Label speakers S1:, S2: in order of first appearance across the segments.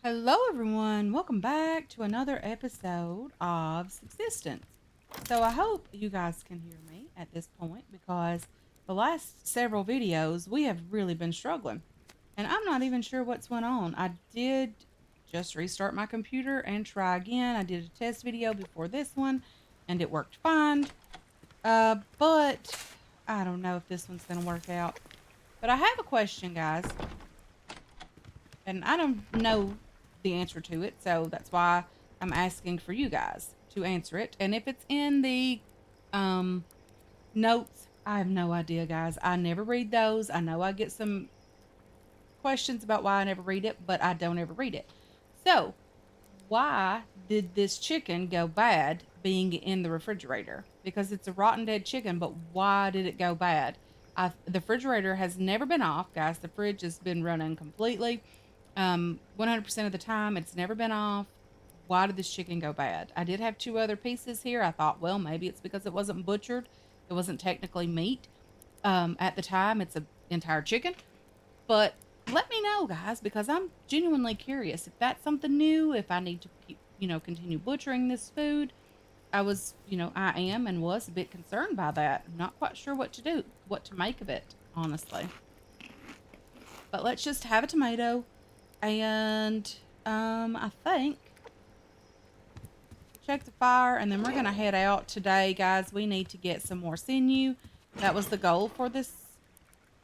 S1: Hello, everyone. Welcome back to another episode of Subsistence. So, I hope you guys can hear me at this point because the last several videos we have really been struggling, and I'm not even sure what's went on. I did just restart my computer and try again. I did a test video before this one, and it worked fine. But I don't know if this one's going to work out. But I have a question, guys, and I don't know the answer to it, so that's why I'm asking for you guys to answer it. And if it's in the um notes, I have no idea, guys. I never read those. I know I get some questions about why I never read it, but I don't ever read it. So, why did this chicken go bad being in the refrigerator? Because it's a rotten dead chicken, but why did it go bad? The refrigerator has never been off, guys. The fridge has been running completely. 100% of the time, it's never been off. Why did this chicken go bad? I did have two other pieces here. I thought, well, maybe it's because it wasn't butchered. It wasn't technically meat. At the time, it's an entire chicken. But let me know, guys, because I'm genuinely curious if that's something new, if I need to keep, continue butchering this food. I am and was a bit concerned by that. I'm not quite sure what to do, what to make of it, honestly. But let's just have a tomato and I think check the fire, and then we're gonna head out today, guys. We need to get some more sinew. That was the goal for this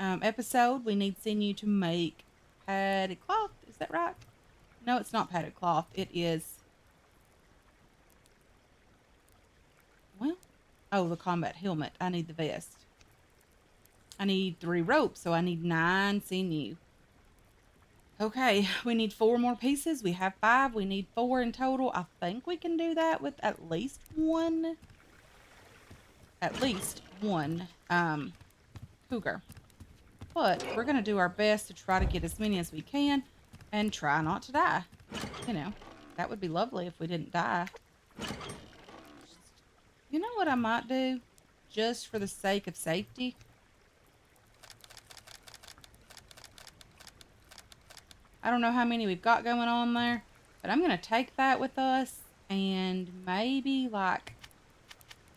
S1: episode. We need sinew to make padded cloth. Is that right? No, it's not padded cloth. It is, well, oh, the combat helmet. I need the vest. I need 3 ropes, so I need 9 sinew. Okay, we need 4 more pieces. We have 5. We need 4 in total. I think we can do that with at least one cougar. But we're going to do our best to try to get as many as we can and try not to die. You know, that would be lovely if we didn't die. You know what I might do? Just for the sake of safety? I don't know how many we've got going on there, but I'm going to take that with us and maybe like,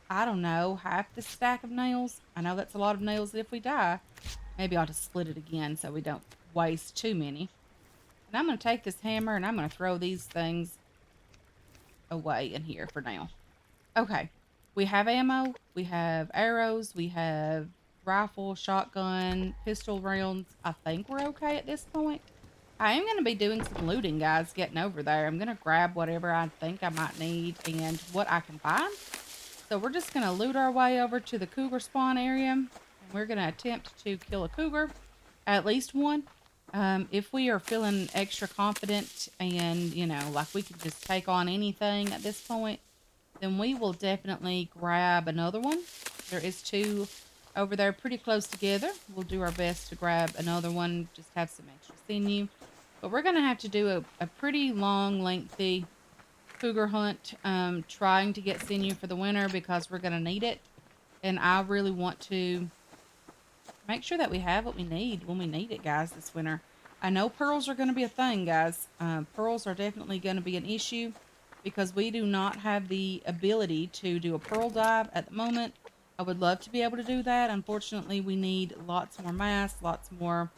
S1: I don't know, half the stack of nails. I know that's a lot of nails if we die. Maybe I'll just split it again so we don't waste too many. And I'm going to take this hammer and I'm going to throw these things away in here for now. Okay. We have ammo. We have arrows. We have rifle, shotgun, pistol rounds. I think we're okay at this point. I am going to be doing some looting, guys, getting over there. I'm going to grab whatever I think I might need and what I can find. So we're just going to loot our way over to the cougar spawn area. And we're going to attempt to kill a cougar, at least one. If we are feeling extra confident and, like we can just take on anything at this point, then we will definitely grab another one. There is 2 over there pretty close together. We'll do our best to grab another one, just have some extra sinew. But we're going to have to do a pretty long, lengthy cougar hunt, trying to get sinew for the winter because we're going to need it. And I really want to make sure that we have what we need when we need it, guys, this winter. I know pearls are going to be a thing, guys. Pearls are definitely going to be an issue because we do not have the ability to do a pearl dive at the moment. I would love to be able to do that. Unfortunately, we need lots more mass, lots more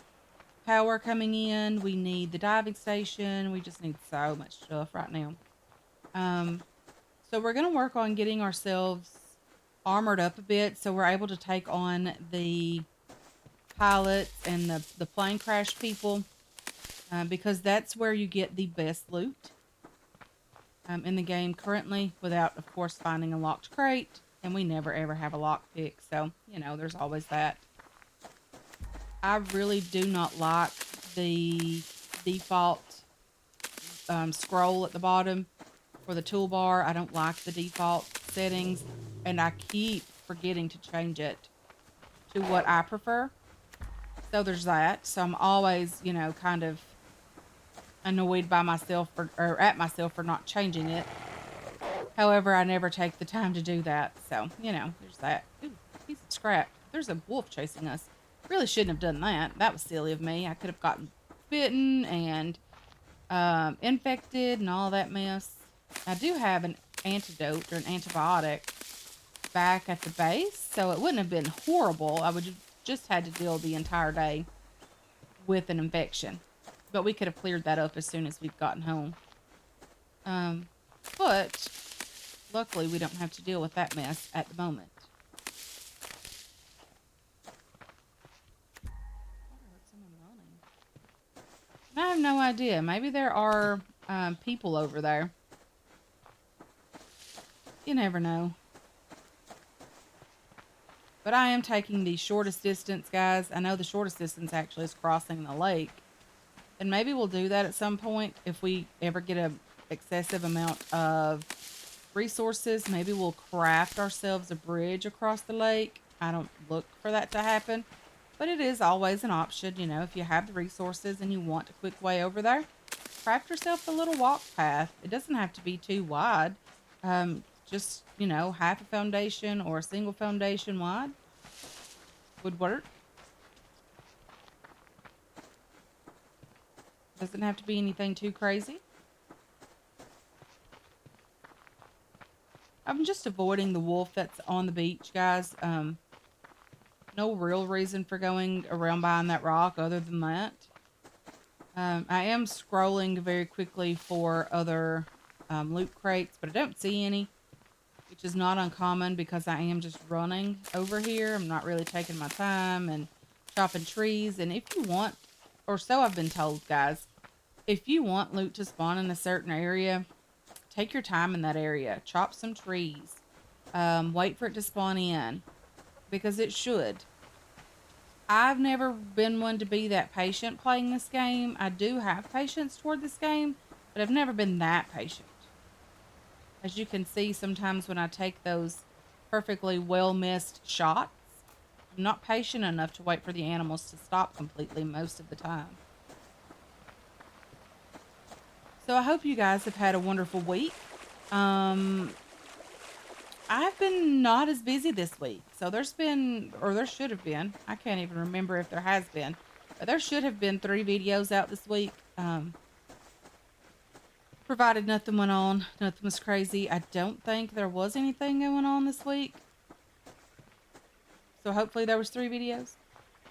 S1: power coming in. We need the diving station. We just need so much stuff right now. Um, so we're going to work on getting ourselves armored up a bit so we're able to take on the pilots and the plane crash people, because that's where you get the best loot in the game currently, without, of course, finding a locked crate. And we never ever have a lock pick, so there's always that. I really do not like the default scroll at the bottom for the toolbar. I don't like the default settings, and I keep forgetting to change it to what I prefer. So there's that. So I'm always, kind of annoyed by myself or at myself for not changing it. However, I never take the time to do that. So, there's that. Ooh, piece of scrap. There's a wolf chasing us. Really shouldn't have done that. That was silly of me. I could have gotten bitten and infected and all that mess. I do have an antidote or an antibiotic back at the base, so it wouldn't have been horrible. I would have just had to deal the entire day with an infection, but we could have cleared that up as soon as we've gotten home. Um, but luckily, we don't have to deal with that mess at the moment. I heard someone running. I have no idea. Maybe there are people over there. You never know. But I am taking the shortest distance, guys. I know the shortest distance actually is crossing the lake. And maybe we'll do that at some point if we ever get a excessive amount of resources. Maybe we'll craft ourselves a bridge across the lake. I don't look for that to happen, but it is always an option. You know, if you have the resources and you want a quick way over there, craft yourself a little walk path. It doesn't have to be too wide. Just, you know, half a foundation or a single foundation wide would work. Doesn't have to be anything too crazy. I'm just avoiding the wolf that's on the beach, guys. No real reason for going around behind that rock other than that. I am scrolling very quickly for other loot crates, but I don't see any, which is not uncommon because I am just running over here. I'm not really taking my time and chopping trees. And if you want, or so I've been told, guys, if you want loot to spawn in a certain area, take your time in that area. Chop some trees. Wait for it to spawn in because it should. I've never been one to be that patient playing this game. I do have patience toward this game, but I've never been that patient. As you can see, sometimes when I take those perfectly well missed shots, I'm not patient enough to wait for the animals to stop completely most of the time. So I hope you guys have had a wonderful week. Um, I've been not as busy this week. So there's been, or there should have been, I can't even remember if there has been, but there should have been 3 videos out this week. Provided nothing went on, nothing was crazy. I don't think there was anything going on this week. So hopefully there was 3 videos.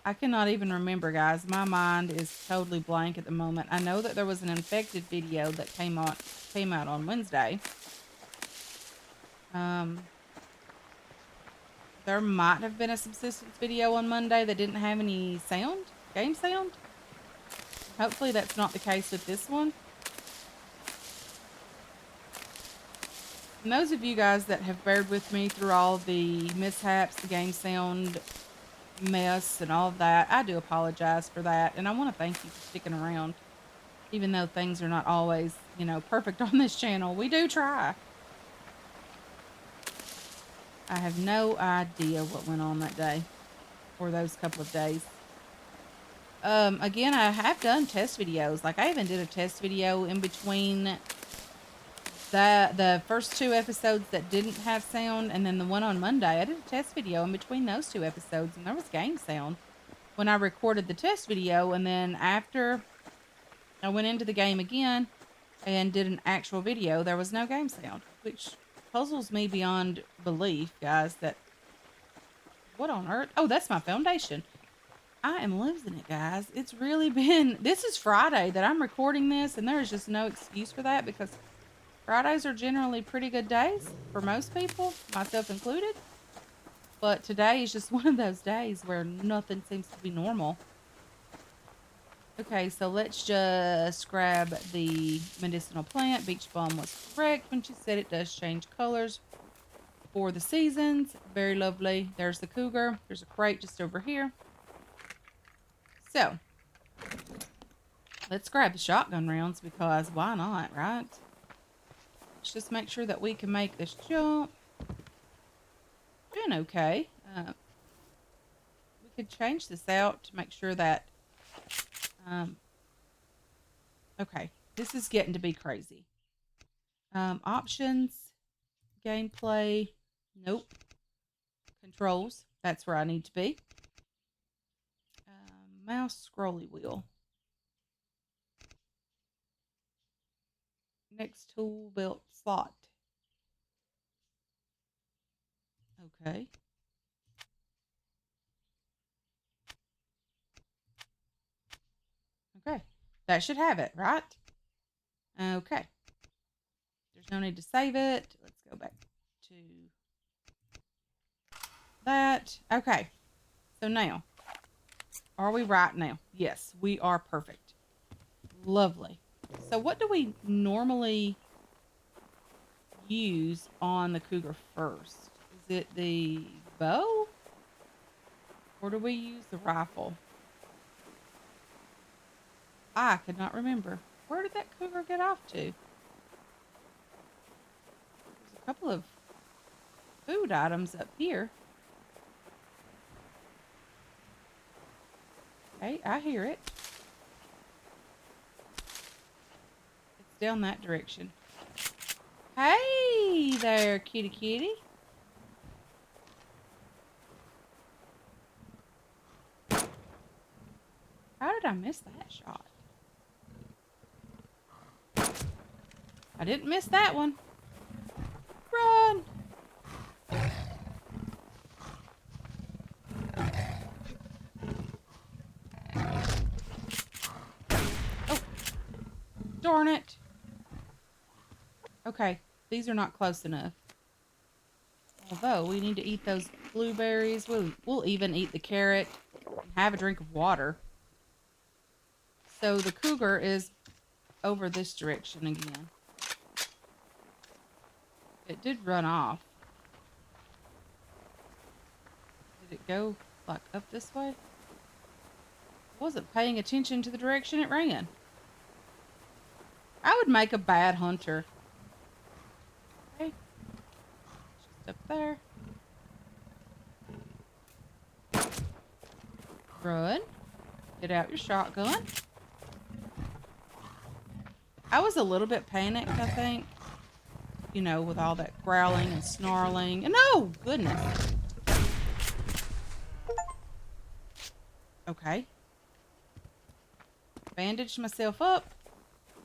S1: I cannot even remember, guys. My mind is totally blank at the moment. I know that there was an infected video that came out on Wednesday. Um, there might have been a subsistence video on Monday that didn't have any sound, game sound. Hopefully that's not the case with this one. And those of you guys that have bared with me through all the mishaps, the game sound mess and all of that, I do apologize for that. And I want to thank you for sticking around. Even though things are not always, you know, perfect on this channel, we do try. I have no idea what went on that day or those couple of days. Again, I have done test videos. Like I even did a test video in between the first 2 episodes that didn't have sound, and then the one on Monday. I did a test video in between those 2 episodes, and there was game sound when I recorded the test video. And then after I went into the game again and did an actual video, there was no game sound, which puzzles me beyond belief, guys. That what on earth? Oh, that's my foundation. I am losing it, guys. It's really been. This is Friday that I'm recording this, and there is just no excuse for that because Fridays are generally pretty good days for most people, myself included. But today is just one of those days where nothing seems to be normal. Okay, so let's just grab the medicinal plant. Beach Balm was correct when she said it does change colors for the seasons. Very lovely. There's the cougar. There's a crate just over here. So, let's grab the shotgun rounds because why not, right? Let's just make sure that we can make this jump. Doing okay. We could change this out to make sure that okay, this is getting to be crazy. Options, gameplay, nope. Controls, that's where I need to be. Mouse scrolly wheel. Next tool belt slot. Okay. Okay. That should have it, right? Okay. There's no need to save it. Let's go back to that. Okay. So now, are we right now? Yes, we are perfect. Lovely. So what do we normally use on the cougar first? Is it the bow? Or do we use the rifle? I could not remember. Where did that cougar get off to? There's a couple of food items up here. Hey, I hear it. It's down that direction. Hey there, kitty kitty. How did I miss that shot? I didn't miss that one. Run! Oh, darn it. Okay, these are not close enough. Although we need to eat those blueberries. We'll even eat the carrot and have a drink of water. So the cougar is over this direction again. It did run off. Did it go like up this way? I wasn't paying attention to the direction it ran. I would make a bad hunter. Okay. Just up there. Run. Get out your shotgun. I was a little bit panicked, I think. You know, with all that growling and snarling. And oh, goodness. Okay. Bandaged myself up.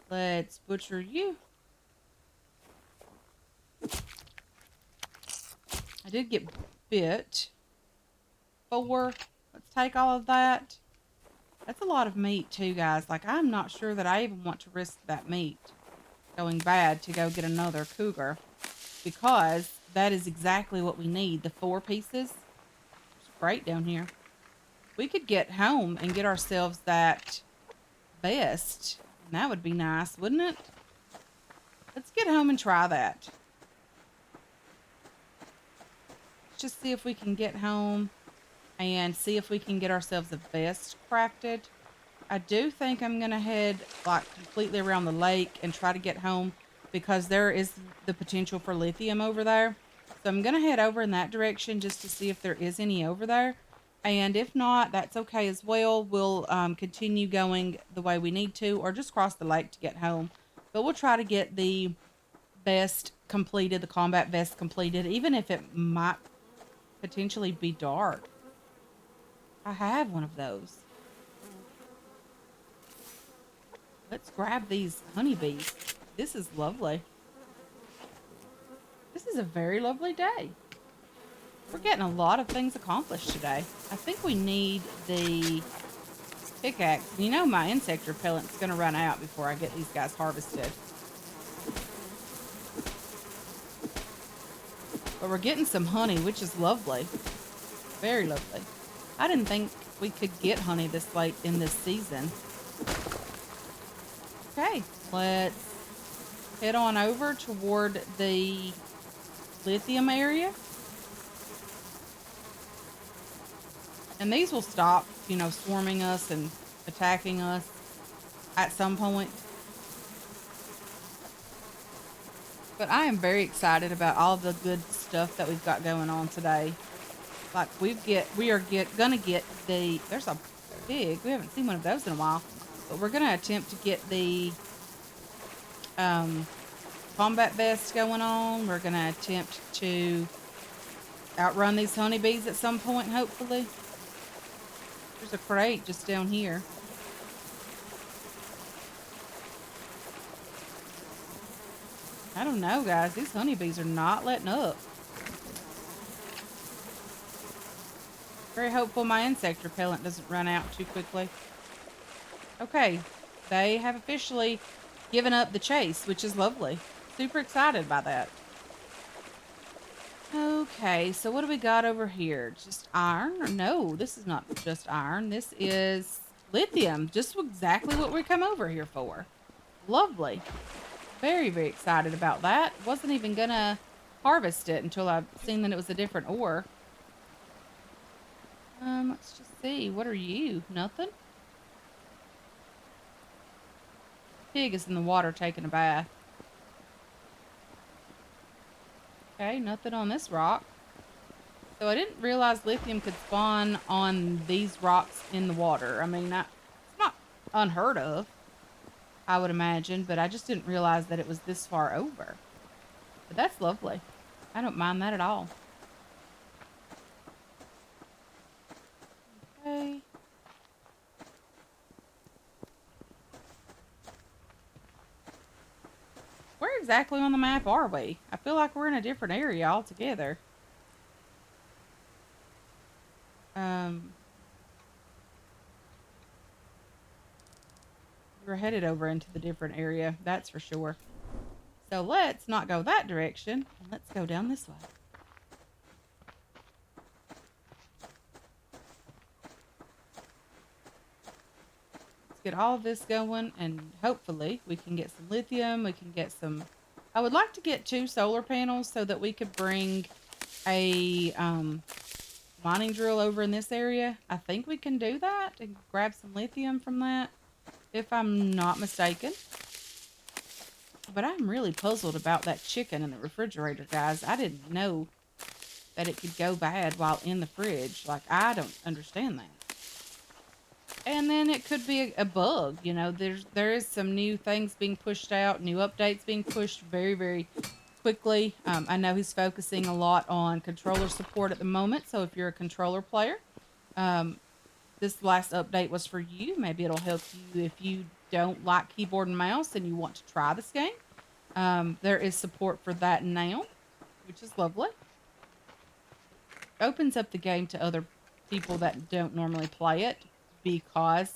S1: Let's butcher you. I did get bit. 4. Let's take all of that. That's a lot of meat too, guys. Like, I'm not sure that I even want to risk that meat going bad to go get another cougar, because that is exactly what we need. The 4 pieces. It's great down here. We could get home and get ourselves that vest, and that would be nice, wouldn't it? Let's get home and try that. Let's just see if we can get home and see if we can get ourselves a vest crafted. I do think I'm going to head like completely around the lake and try to get home, because there is the potential for lithium over there. So I'm going to head over in that direction just to see if there is any over there. And if not, that's okay as well. We'll continue going the way we need to, or just cross the lake to get home. But we'll try to get the vest completed, the combat vest completed, even if it might potentially be dark. I have one of those. Let's grab these honeybees. This is lovely. This is a very lovely day. We're getting a lot of things accomplished today. I think we need the pickaxe. You know my insect repellent's going to run out before I get these guys harvested. But we're getting some honey, which is lovely. Very lovely. I didn't think we could get honey this late in this season. Okay, let's head on over toward the lithium area. And these will stop, you know, swarming us and attacking us at some point. But I am very excited about all the good stuff that we've got going on today. Like we are gonna get the, there's a pig. We haven't seen one of those in a while. But we're gonna attempt to get the combat vest going on. We're gonna attempt to outrun these honeybees at some point, hopefully. There's a crate just down here. I don't know, guys. These honeybees are not letting up. Very hopeful my insect repellent doesn't run out too quickly. Okay, they have officially given up the chase, which is lovely. Super excited by that. Okay, so what do we got over here? Just iron? No, this is not just iron. This is lithium. Just exactly what we come over here for. Lovely. Very, very excited about that. Wasn't even gonna harvest it until I seen that it was a different ore. Let's just see. What are you? Nothing? Pig is in the water taking a bath. Okay, nothing on this rock. So I didn't realize lithium could spawn on these rocks in the water. I mean, it's not unheard of, I would imagine, but I just didn't realize that it was this far over. But that's lovely. I don't mind that at all. Okay. Where exactly on the map are we? I feel like we're in a different area altogether. Um, we're headed over into the different area, that's for sure. So let's not go that direction, and let's go down this way. Let's get all of this going, and hopefully we can get some lithium, we can get some... I would like to get 2 solar panels so that we could bring a mining drill over in this area. I think we can do that and grab some lithium from that, if I'm not mistaken. But I'm really puzzled about that chicken in the refrigerator, guys. I didn't know that it could go bad while in the fridge. Like, I don't understand that. And then it could be a bug. You know, there is some new things being pushed out, new updates being pushed very, very quickly. I know he's focusing a lot on controller support at the moment. So if you're a controller player, this last update was for you. Maybe it'll help you if you don't like keyboard and mouse and you want to try this game. There is support for that now, which is lovely. Opens up the game to other people that don't normally play it because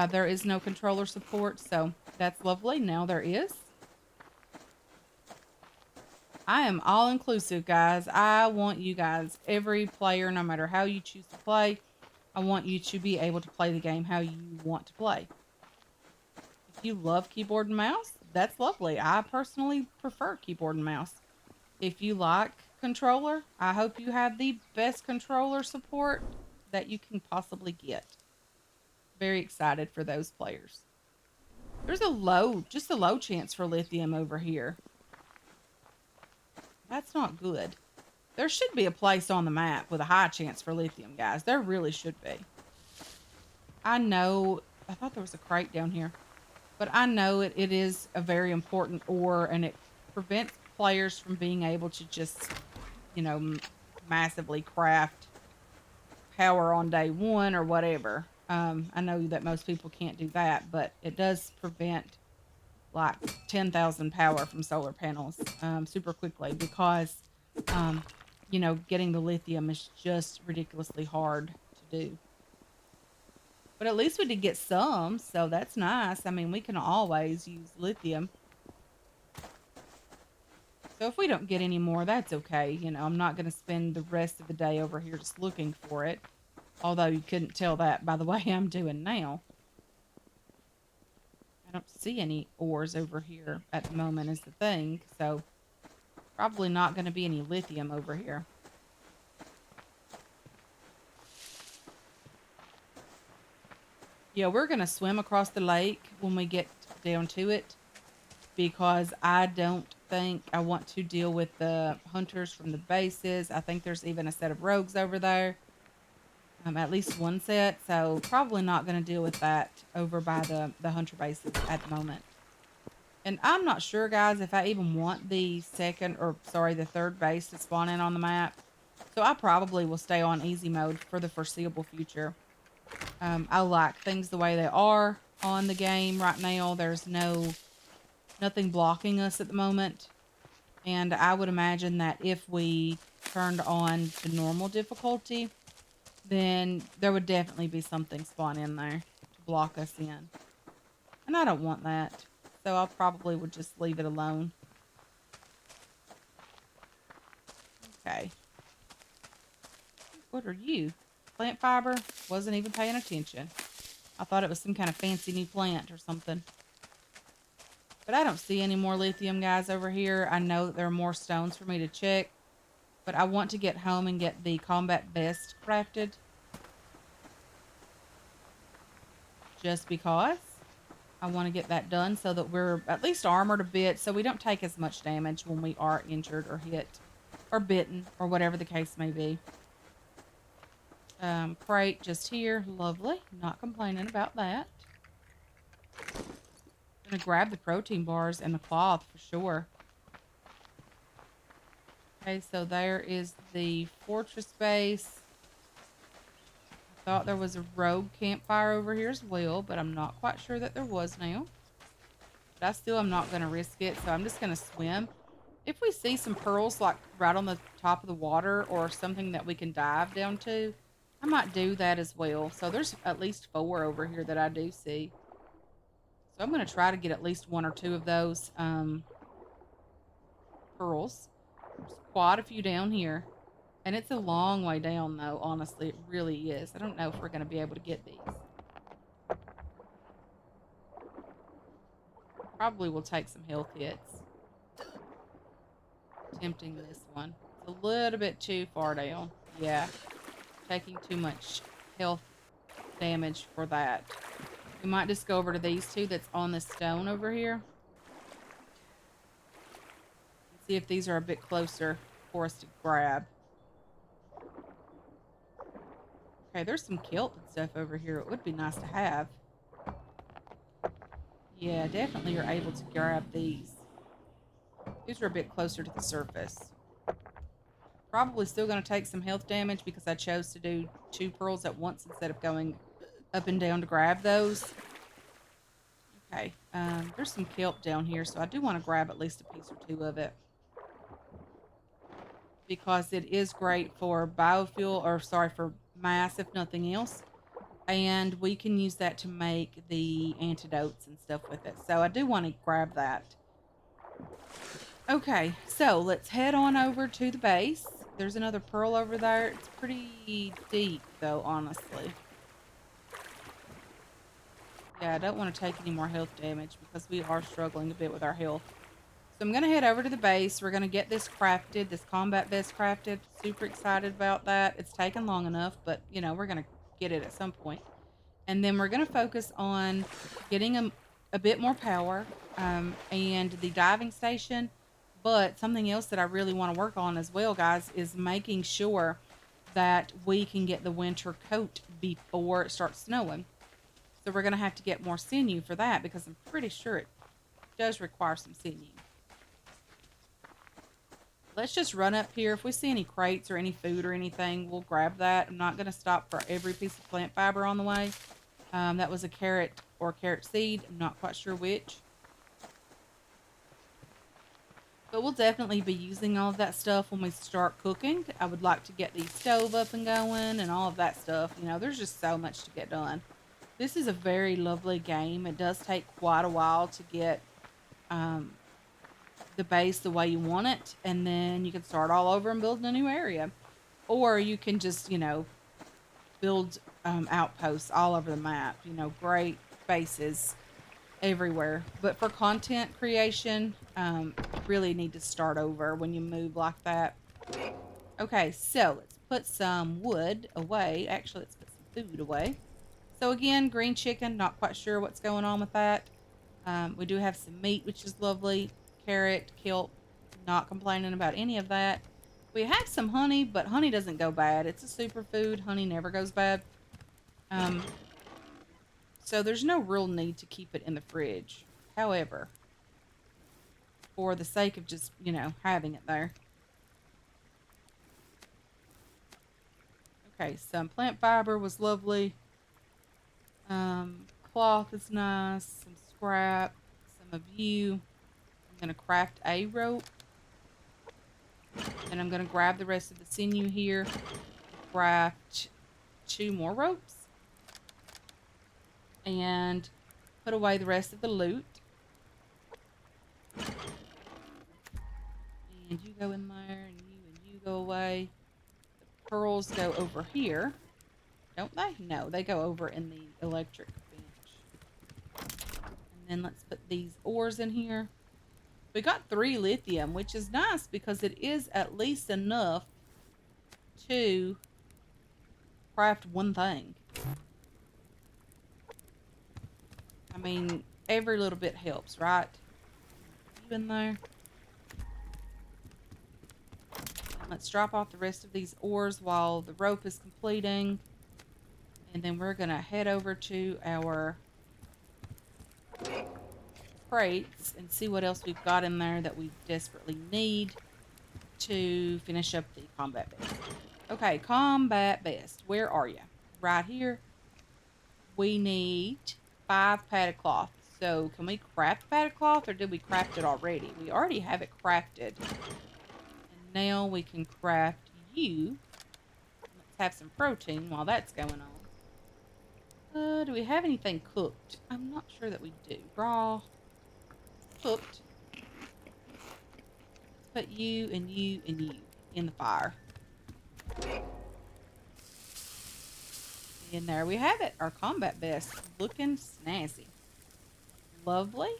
S1: there is no controller support. So that's lovely. Now there is. I am all inclusive, guys. I want you guys, every player, no matter how you choose to play, I want you to be able to play the game how you want to play. If you love keyboard and mouse, that's lovely. I personally prefer keyboard and mouse. If you like controller, I hope you have the best controller support that you can possibly get. Very excited for those players. There's just a low chance for lithium over here. That's not good. There should be a place on the map with a high chance for lithium, guys. There really should be. I know, I thought there was a crate down here, but I know it is a very important ore, and it prevents players from being able to just, you know, massively craft power on day one or whatever. I know that most people can't do that, but it does prevent like 10,000 power from solar panels super quickly because, you know, getting the lithium is just ridiculously hard to do. But at least we did get some, so that's nice. I mean, we can always use lithium. So if we don't get any more, that's okay. You know, I'm not going to spend the rest of the day over here just looking for it. Although you couldn't tell that by the way I'm doing now. I don't see any ores over here at the moment is the thing. So probably not going to be any lithium over here. Yeah, we're going to swim across the lake when we get down to it, because I don't think I want to deal with the hunters from the bases. I think there's even a set of rogues over there. At least one set, so probably not going to deal with that over by the hunter bases at the moment. And I'm not sure, guys, if I even want the third base to spawn in on the map. So I probably will stay on easy mode for the foreseeable future. I like things the way they are on the game right now. There's no nothing blocking us at the moment. And I would imagine that if we turned on to normal difficulty, then there would definitely be something spawn in there to block us in. And I don't want that. So I probably would just leave it alone. Okay. What are you? Plant fiber? Wasn't even paying attention. I thought it was some kind of fancy new plant or something. But I don't see any more lithium guys over here. I know that there are more stones for me to check. But I want to get home and get the combat vest crafted. Just because I want to get that done so that we're at least armored a bit so we don't take as much damage when we are injured or hit or bitten or whatever the case may be. Crate just here. Lovely. Not complaining about that. Gonna grab the protein bars and the cloth for sure. Okay, so there is the fortress base. I thought there was a rogue campfire over here as well, but I'm not quite sure that there was now. But I still am not going to risk it, so I'm just going to swim. If we see some pearls like right on the top of the water or something that we can dive down to, I might do that as well. So there's at least 4 over here that I do see. So I'm going to try to get at least 1 or 2 of those pearls. There's quite a few down here. And it's a long way down, though, honestly. It really is. I don't know if we're going to be able to get these. Probably will take some health hits. Attempting this one. It's a little bit too far down. Yeah. Taking too much health damage for that. We might just go over to these 2 that's on the stone over here. See if these are a bit closer for us to grab. Okay, there's some kelp and stuff over here. It would be nice to have. Yeah, definitely you're able to grab these. These are a bit closer to the surface. Probably still going to take some health damage because I chose to do 2 pearls at once instead of going up and down to grab those. Okay, there's some kelp down here, so I do want to grab at least a piece or 2 of it. Because it is great for biofuel, or sorry, for mass, if nothing else. And we can use that to make the antidotes and stuff with it. So I do want to grab that. Okay, so let's head on over to the base. There's another pearl over there. It's pretty deep, though, honestly. Yeah, I don't want to take any more health damage because we are struggling a bit with our health. So I'm going to head over to the base. We're going to get this crafted, this combat vest crafted. Super excited about that. It's taken long enough, but, you know, we're going to get it at some point. And then we're going to focus on getting a bit more power and the diving station. But something else that I really want to work on as well, guys, is making sure that we can get the winter coat before it starts snowing. So we're going to have to get more sinew for that because I'm pretty sure it does require some sinew. Let's just run up here. If we see any crates or any food or anything, we'll grab that. I'm not going to stop for every piece of plant fiber on the way. That was a carrot or carrot seed. I'm not quite sure which. But we'll definitely be using all of that stuff when we start cooking. I would like to get the stove up and going and all of that stuff. You know, there's just so much to get done. This is a very lovely game. It does take quite a while to get the base the way you want it. And then you can start all over and build a new area. Or you can just, you know, build outposts all over the map. You know, great bases everywhere. But for content creation, you really need to start over when you move like that. Okay, so let's put some wood away. Actually, let's put some food away. So again, green chicken, not quite sure what's going on with that. We do have some meat, which is lovely. Carrot, kelp, not complaining about any of that. We have some honey, but honey doesn't go bad. It's a superfood. Honey never goes bad. So there's no real need to keep it in the fridge. However, for the sake of just, you know, having it there. Okay, some plant fiber was lovely. Cloth is nice. Some scrap. Some of you. I'm going to craft a rope. And I'm going to grab the rest of the sinew here. Craft 2 more ropes. And put away the rest of the loot. And you go in there, and you go away. The pearls go over here. Don't they? No, they go over in the electric bench. And then let's put these ores in here. We got 3 lithium, which is nice because it is at least enough to craft one thing. I mean, every little bit helps, right? You in there. And let's drop off the rest of these ores while the rope is completing. And then we're going to head over to our crates and see what else we've got in there that we desperately need to finish up the combat vest. Okay, combat vest. Where are you? Right here. We need 5 padded cloth. So can we craft padded cloth, or did we craft it already? We already have it crafted. And now we can craft you. Let's have some protein while that's going on. Do we have anything cooked? I'm not sure that we do. Raw. Cooked. Let's put you and you and you in the fire. And there we have it. Our combat vest. Looking snazzy. Lovely.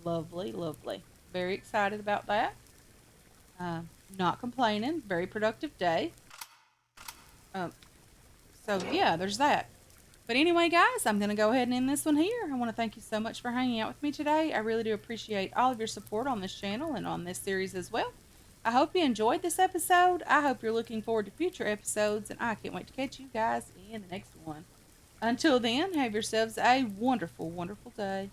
S1: Lovely, lovely. Very excited about that. Not complaining. Very productive day. So yeah, there's that. But anyway, guys, I'm going to go ahead and end this one here. I want to thank you so much for hanging out with me today. I really do appreciate all of your support on this channel and on this series as well. I hope you enjoyed this episode. I hope you're looking forward to future episodes, and I can't wait to catch you guys in the next one. Until then, have yourselves a wonderful, wonderful day.